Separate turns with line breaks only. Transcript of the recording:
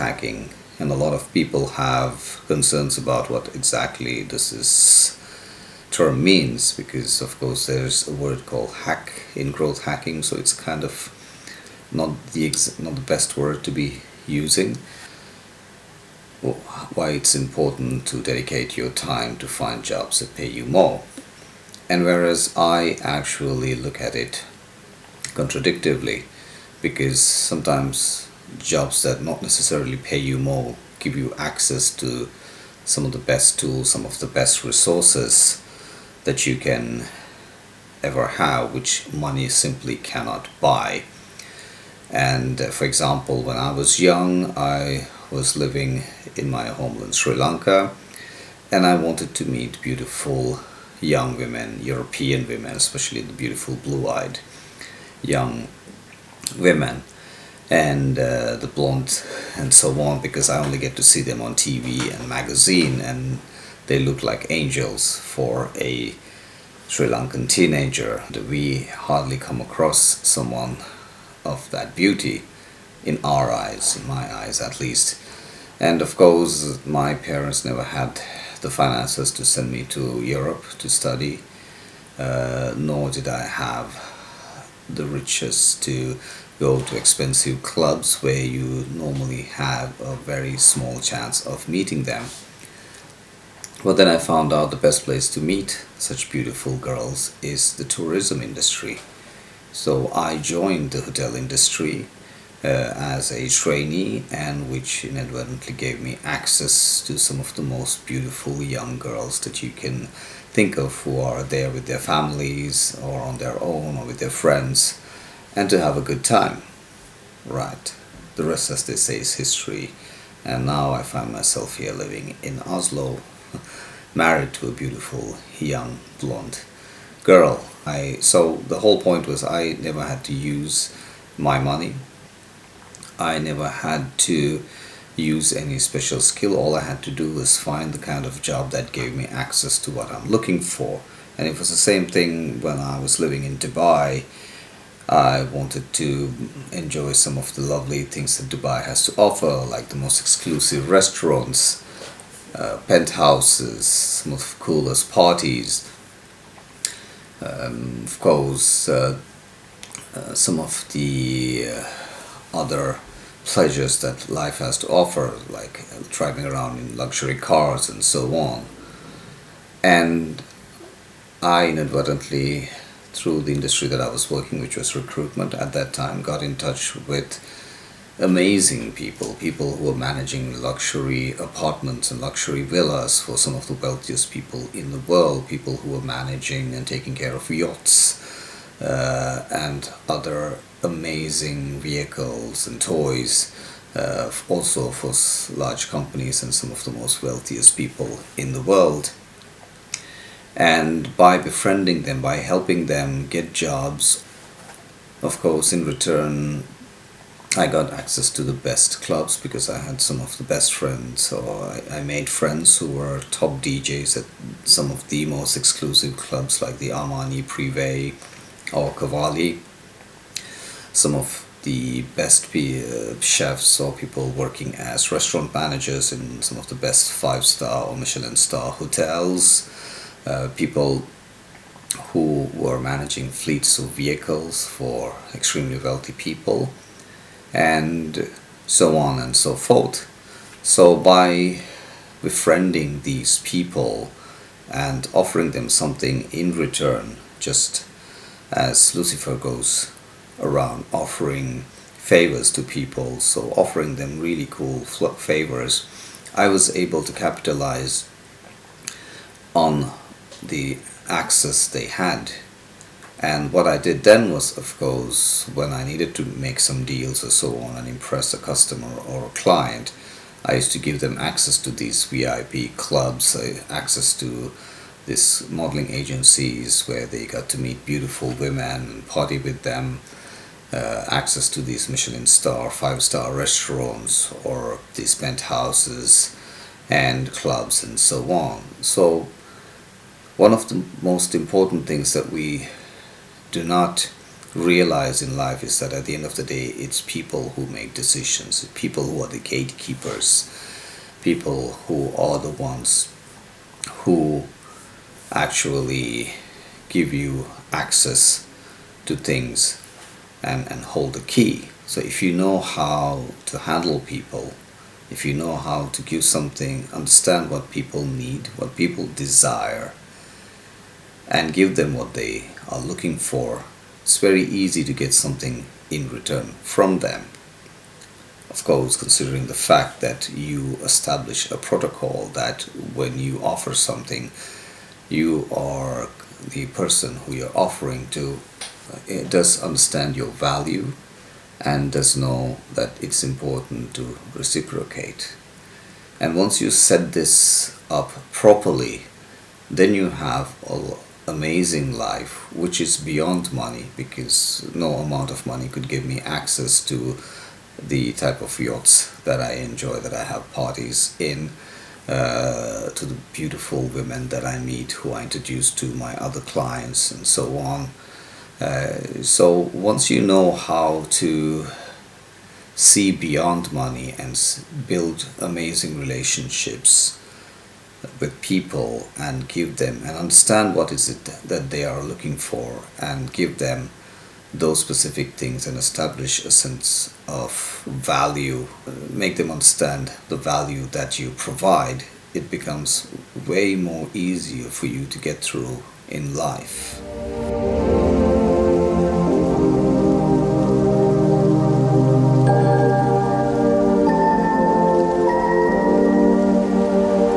hacking, and a lot of people have concerns about what exactly term means, because of course there's a word called hack in growth hacking, so it's kind of not the best word to be using. Why it's important to dedicate your time to find jobs that pay you more. And whereas I actually look at it contradictively, because sometimes jobs that not necessarily pay you more give you access to some of the best tools, some of the best resources that you can ever have, which money simply cannot buy. And for example, when I was young, I was living in my homeland Sri Lanka, and I wanted to meet beautiful young women, European women, especially the beautiful blue-eyed young women, and the blonde and so on, because I only get to see them on TV and magazine, and they look like angels for a Sri Lankan teenager. We hardly come across someone of that beauty in our eyes, in my eyes at least. And of course, my parents never had the finances to send me to Europe to study, nor did I have the riches to go to expensive clubs where you normally have a very small chance of meeting them. But then I found out the best place to meet such beautiful girls is the tourism industry. So I joined the hotel industry as a trainee, and which inadvertently gave me access to some of the most beautiful young girls that you can think of, who are there with their families or on their own or with their friends, and to have a good time. Right. The rest, as they say, is history. And now I find myself here living in Oslo, married to a beautiful young blonde girl. So the whole point was I never had to use my money. I never had to use any special skill. All I had to do was find the kind of job that gave me access to what I'm looking for. And it was the same thing when I was living in Dubai. I wanted to enjoy some of the lovely things that Dubai has to offer, like the most exclusive restaurants, penthouses, some of the coolest parties, of course, some of the other pleasures that life has to offer, like driving around in luxury cars and so on. And I inadvertently, through the industry that I was working, which was recruitment at that time, got in touch with amazing people who were managing luxury apartments and luxury villas for some of the wealthiest people in the world, people who were managing and taking care of yachts and other amazing vehicles and toys, also for large companies and some of the most wealthiest people in the world. And by befriending them, by helping them get jobs, of course, in return, I got access to the best clubs because I had some of the best friends. So I made friends who were top DJs at some of the most exclusive clubs like the Armani Privé or Cavalli. Some of the best chefs or people working as restaurant managers in some of the best 5-star or Michelin star hotels. People who were managing fleets of vehicles for extremely wealthy people, and so on and so forth. So by befriending these people and offering them something in return, just as Lucifer goes around offering favors to people, so offering them really cool favors, I was able to capitalize on the access they had. And what I did then was, of course, when I needed to make some deals or so on and impress a customer or a client, I used to give them access to these VIP clubs, access to these modeling agencies where they got to meet beautiful women and party with them, access to these Michelin star, 5-star restaurants or these penthouses and clubs and so on. So one of the most important things that we do not realize in life is that at the end of the day, it's people who make decisions, people who are the gatekeepers, people who are the ones who actually give you access to things and hold the key. So if you know how to handle people, if you know how to give something, understand what people need, what people desire, and give them what they are looking for, it's very easy to get something in return from them. Of course, considering the fact that you establish a protocol that when you offer something, you are the person who you're offering to does understand your value and does know that it's important to reciprocate. And once you set this up properly, then you have an amazing life which is beyond money, because no amount of money could give me access to the type of yachts that I enjoy, that I have parties in, to the beautiful women that I meet who I introduce to my other clients, and so on. So once you know how to see beyond money and build amazing relationships with people and give them and understand what is it that they are looking for and give them those specific things and establish a sense of value, make them understand the value that you provide, it becomes way more easier for you to get through in life.